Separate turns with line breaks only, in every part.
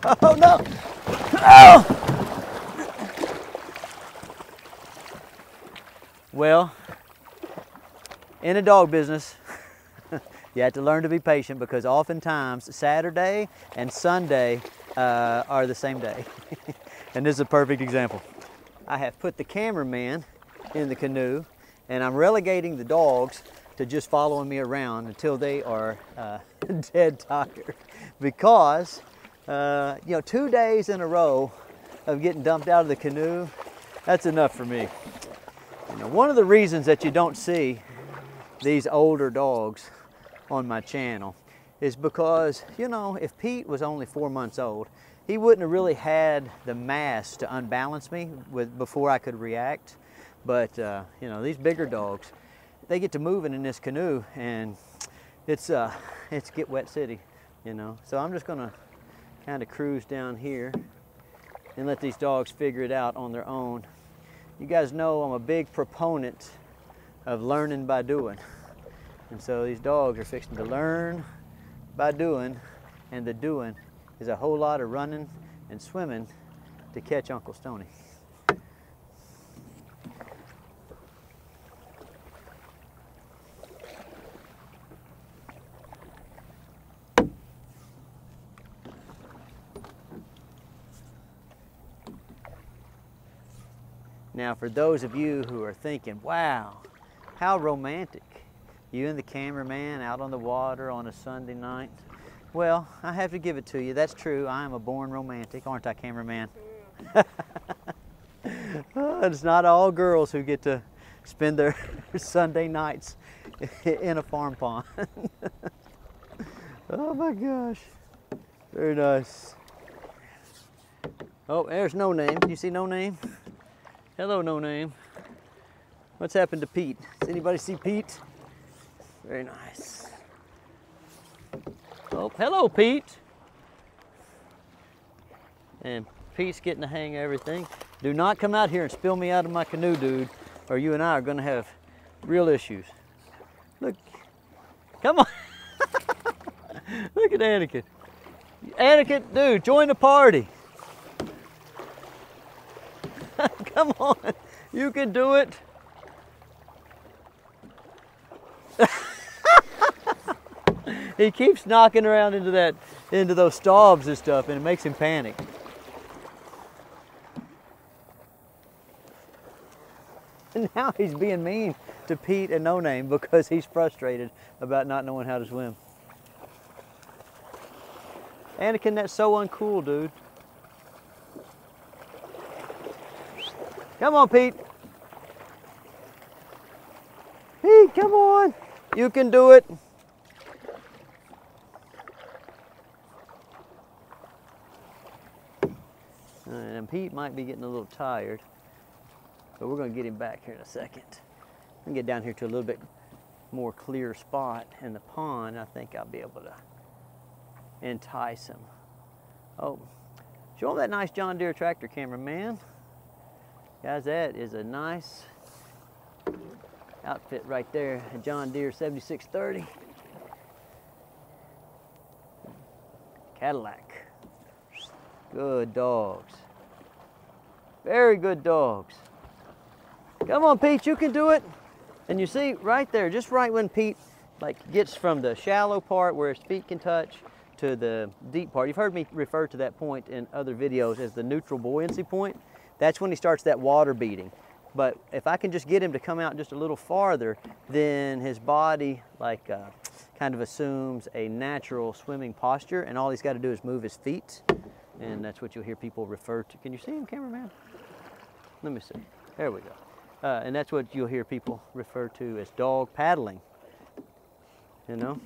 Oh no! Oh! Well, in a dog business, you have to learn to be patient because oftentimes Saturday and Sunday are the same day. And this is a perfect example. I have put the cameraman in the canoe and I'm relegating the dogs to just following me around until they are dead tired. Because, you know, 2 days in a row of getting dumped out of the canoe, that's enough for me. You know, one of the reasons that you don't see these older dogs on my channel is because, you know, if Pete was only 4 months old, he wouldn't have really had the mass to unbalance me before I could react. But, you know, these bigger dogs, they get to moving in this canoe and it's get wet city, you know. So I'm just gonna kind of cruise down here and let these dogs figure it out on their own. You guys know I'm a big proponent of learning by doing. And so these dogs are fixing to learn by doing, and the doing is a whole lot of running and swimming to catch Uncle Stonnie. Now, for those of you who are thinking, wow, how romantic, you and the cameraman out on the water on a Sunday night. Well, I have to give it to you. That's true. I am a born romantic, aren't I, cameraman? It's not all girls who get to spend their Sunday nights in a farm pond. Oh my gosh. Very nice. Oh, there's No Name. You see No Name? Hello, No Name. What's happened to Pete? Does anybody see Pete? Very nice. Oh, hello, Pete. And Pete's getting the hang of everything. Do not come out here and spill me out of my canoe, dude, or you and I are gonna have real issues. Look, come on. Look at Anakin. Anakin, dude, join the party. Come on, you can do it. He keeps knocking around into those stalls and stuff, and it makes him panic. And now he's being mean to Pete and No Name because he's frustrated about not knowing how to swim. Anakin, that's so uncool, dude. Come on, Pete. Pete, come on. You can do it. And Pete might be getting a little tired, but we're going to get him back here in a second. And get down here to a little bit more clear spot in the pond. I think I'll be able to entice him. Oh, show him that nice John Deere tractor, cameraman. Guys, that is a nice outfit right there, a John Deere 7630 Cadillac. Good dogs. Very good dogs. Come on, Pete, you can do it. And you see right there, just right when Pete gets from the shallow part where his feet can touch to the deep part. You've heard me refer to that point in other videos as the neutral buoyancy point. That's when he starts that water beating. But if I can just get him to come out just a little farther, then his body kind of assumes a natural swimming posture, and all he's got to do is move his feet. And that's what you'll hear people refer to. Can you see him, cameraman? Let me see. There we go. And that's what you'll hear people refer to as dog paddling. You know?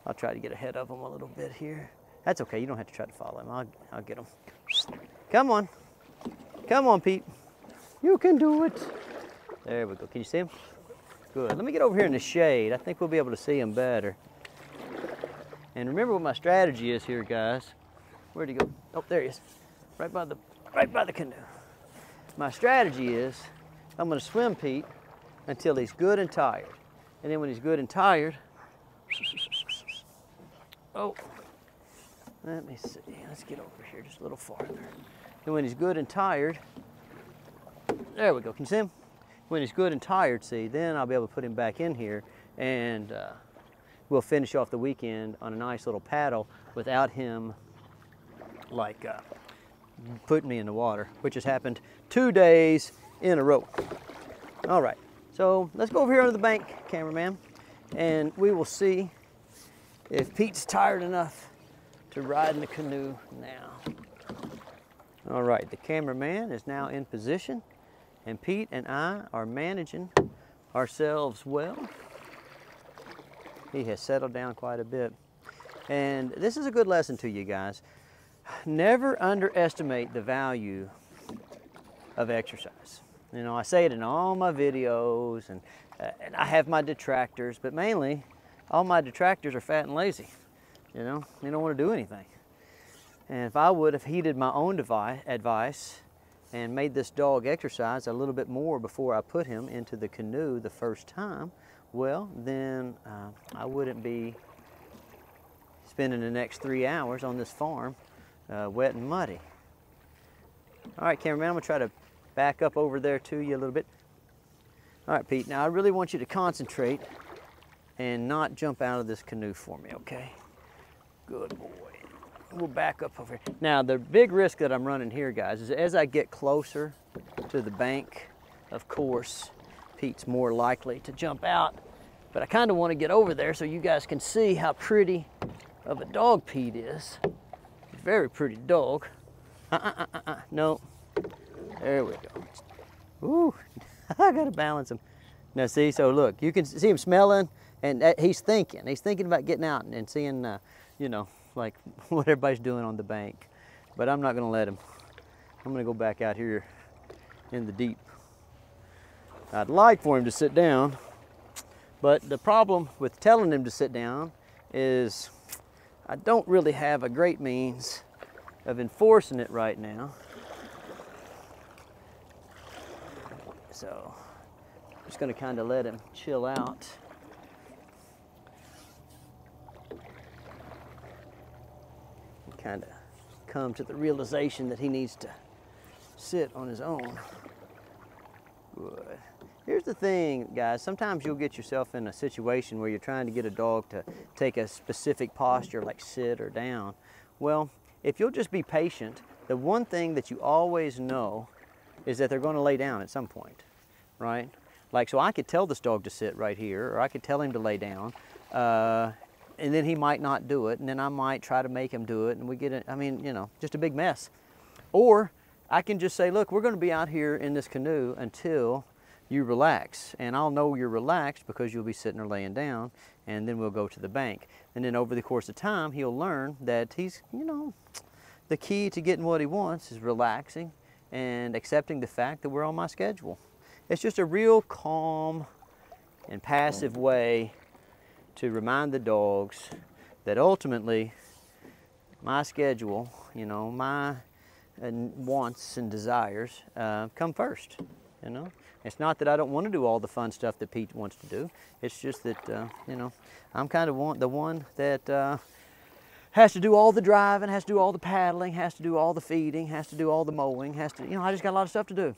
I'll try to get ahead of him a little bit here. That's okay, you don't have to try to follow him. I'll get him. Come on. Come on, Pete. You can do it. There we go. Can you see him? Good. Let me get over here in the shade. I think we'll be able to see him better. And remember what my strategy is here, guys. Where'd he go? Oh, there he is. Right by the canoe. My strategy is I'm going to swim Pete until he's good and tired. And then when he's good and tired, Oh, let me see. Let's get over here just a little farther. And when he's good and tired, there we go. Can you see him? When he's good and tired, see, then I'll be able to put him back in here, and we'll finish off the weekend on a nice little paddle without him like putting me in the water, which has happened 2 days in a row. All right, so let's go over here under the bank, cameraman, and we will see if Pete's tired enough to ride in the canoe now. All right, the cameraman is now in position, and Pete and I are managing ourselves well. He has settled down quite a bit. And this is a good lesson to you guys. Never underestimate the value of exercise. You know, I say it in all my videos, and I have my detractors, but mainly all my detractors are fat and lazy. You know, they don't want to do anything. And if I would have heeded my own advice and made this dog exercise a little bit more before I put him into the canoe the first time, well, then I wouldn't be spending the next 3 hours on this farm wet and muddy. All right, cameraman, I'm gonna try to back up over there to you a little bit. All right, Pete, now I really want you to concentrate and not jump out of this canoe for me, okay? Good boy. We'll back up over here. Now, the big risk that I'm running here, guys, is as I get closer to the bank, of course, Pete's more likely to jump out. But I kind of want to get over there so you guys can see how pretty of a dog Pete is. Very pretty dog. No. There we go. Ooh, I gotta balance him. Now see, so look, you can see him smelling, and he's thinking. He's thinking about getting out and seeing, you know, like what everybody's doing on the bank. But I'm not gonna let him. I'm gonna go back out here in the deep. I'd like for him to sit down, but the problem with telling him to sit down is I don't really have a great means of enforcing it right now. So I'm just gonna kind of let him chill out. And kind of come to the realization that he needs to sit on his own. Good. Here's the thing, guys. Sometimes you'll get yourself in a situation where you're trying to get a dog to take a specific posture, like sit or down. Well, if you'll just be patient, the one thing that you always know is that they're going to lay down at some point, right? Like, so I could tell this dog to sit right here, or I could tell him to lay down, and then he might not do it, and then I might try to make him do it, and we get it, I mean, you know, just a big mess. Or I can just say, look, we're going to be out here in this canoe until you relax, and I'll know you're relaxed because you'll be sitting or laying down, and then we'll go to the bank. And then over the course of time, he'll learn that he's, you know, the key to getting what he wants is relaxing and accepting the fact that we're on my schedule. It's just a real calm and passive way to remind the dogs that ultimately my schedule, you know, my wants and desires come first, you know. It's not that I don't want to do all the fun stuff that Pete wants to do. It's just that, you know, I'm kind of the one that has to do all the driving, has to do all the paddling, has to do all the feeding, has to do all the mowing, has to, you know, I just got a lot of stuff to do,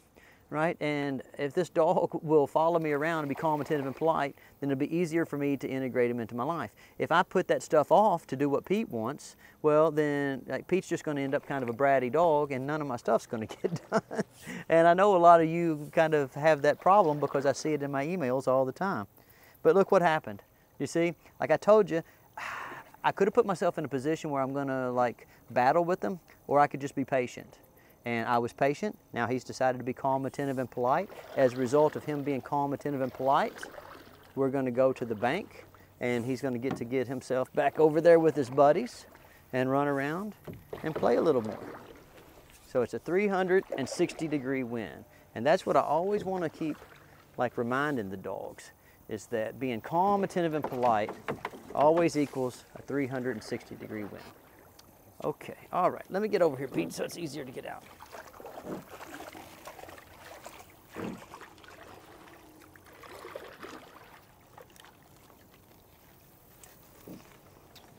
right? And if this dog will follow me around and be calm, attentive, and polite, then it'll be easier for me to integrate him into my life. If I put that stuff off to do what Pete wants, well, then like, Pete's just going to end up kind of a bratty dog, and none of my stuff's going to get done. And I know a lot of you kind of have that problem because I see it in my emails all the time. But look what happened. You see, like I told you, I could have put myself in a position where I'm going to like battle with them, or I could just be patient. And I was patient. Now he's decided to be calm, attentive, and polite. As a result of him being calm, attentive, and polite, we're going to go to the bank, and he's going to get himself back over there with his buddies and run around and play a little more. So it's a 360-degree wind. And that's what I always want to keep like reminding the dogs, is that being calm, attentive, and polite always equals a 360-degree wind. Okay, all right, let me get over here, Pete, so it's easier to get out.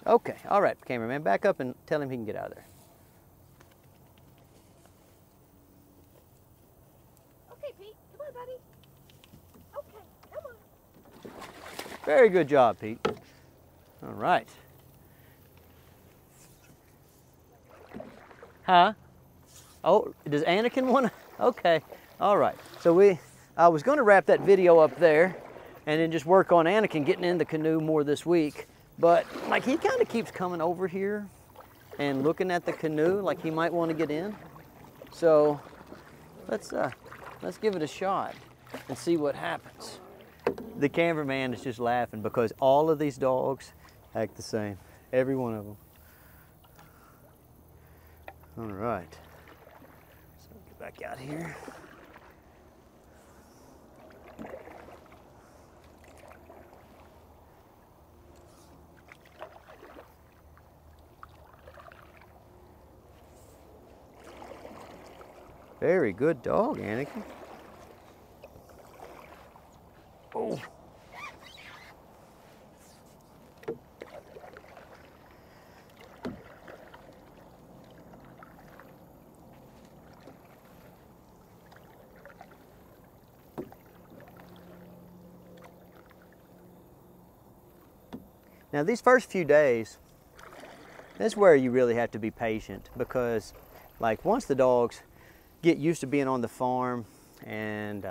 Okay, all right, cameraman, back up and tell him he can get out of there.
Okay, Pete, come on, buddy. Okay, come on.
Very good job, Pete. All right. Huh? Oh, does Anakin want to? Okay, all right. So I was going to wrap that video up there and then just work on Anakin getting in the canoe more this week. But like he kind of keeps coming over here and looking at the canoe like he might want to get in. So let's give it a shot and see what happens. The cameraman is just laughing because all of these dogs act the same. Every one of them. All right. So get back out here. Very good dog, Anakin. Oh. Now these first few days, that's where you really have to be patient because like once the dogs get used to being on the farm and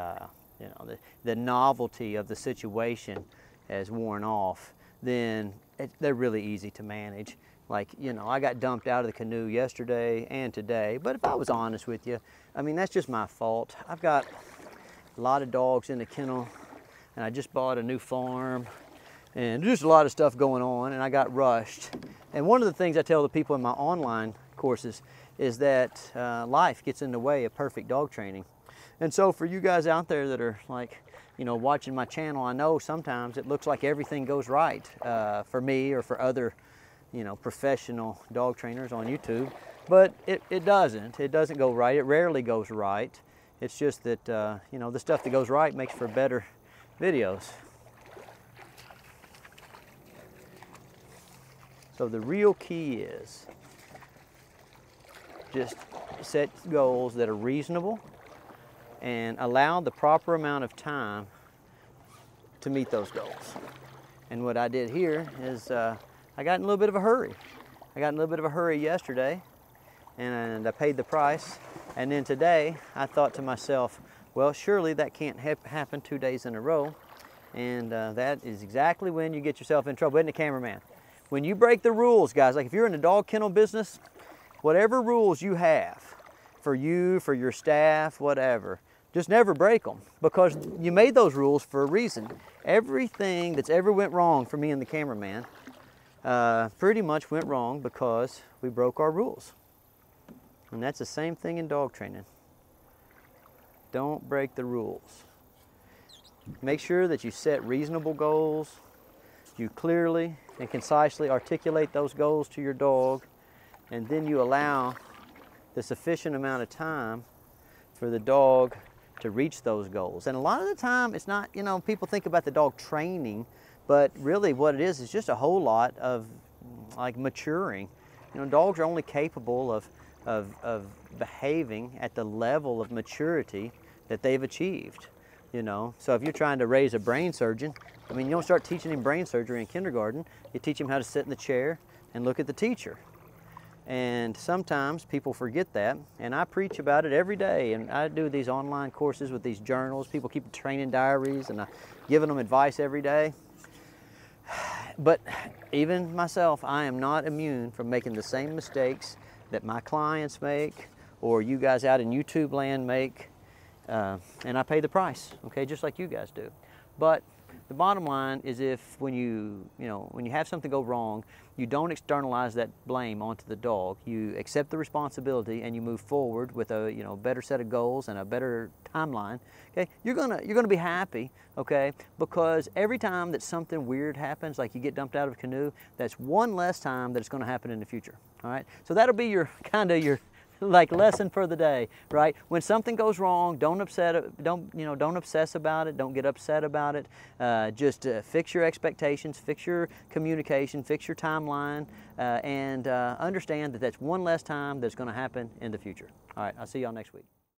you know the novelty of the situation has worn off, then they're really easy to manage. Like, you know, I got dumped out of the canoe yesterday and today, but if I was honest with you, I mean, that's just my fault. I've got a lot of dogs in the kennel and I just bought a new farm and just a lot of stuff going on and I got rushed. And one of the things I tell the people in my online courses is that life gets in the way of perfect dog training. And so for you guys out there that are like, you know, watching my channel, I know sometimes it looks like everything goes right for me or for other, you know, professional dog trainers on YouTube, but it doesn't. It doesn't go right. It rarely goes right. It's just that, you know, the stuff that goes right makes for better videos. So the real key is just set goals that are reasonable and allow the proper amount of time to meet those goals. And what I did here is I got in a little bit of a hurry. I got in a little bit of a hurry yesterday and I paid the price. And then today I thought to myself, well, surely that can't happen 2 days in a row. And that is exactly when you get yourself in trouble, isn't it, cameraman? When you break the rules, guys, like if you're in the dog kennel business, whatever rules you have for you, for your staff, whatever, just never break them because you made those rules for a reason. Everything that's ever went wrong for me and the cameraman pretty much went wrong because we broke our rules. And that's the same thing in dog training. Don't break the rules. Make sure that you set reasonable goals. You clearly and concisely articulate those goals to your dog, and then you allow the sufficient amount of time for the dog to reach those goals. And a lot of the time, it's not, you know, people think about the dog training, but really what it is just a whole lot of like maturing. You know, dogs are only capable of behaving at the level of maturity that they've achieved. You know, so if you're trying to raise a brain surgeon, I mean, you don't start teaching him brain surgery in kindergarten. You teach him how to sit in the chair and look at the teacher. And sometimes people forget that, and I preach about it every day. And I do these online courses with these journals. People keep training diaries, and I'm giving them advice every day. But even myself, I am not immune from making the same mistakes that my clients make or you guys out in YouTube land make. And I pay the price, okay, just like you guys do. But the bottom line is when you have something go wrong, you don't externalize that blame onto the dog. You accept the responsibility and you move forward with a better set of goals and a better timeline. Okay, you're gonna be happy, okay, because every time that something weird happens, like you get dumped out of a canoe, that's one less time that it's going to happen in the future. All right, so that'll be your kind of your like lesson for the day, right? When something goes wrong, don't obsess about it. Don't get upset about it. Just fix your expectations, fix your communication, fix your timeline, and understand that that's one less time that's going to happen in the future. All right, I'll see y'all next week.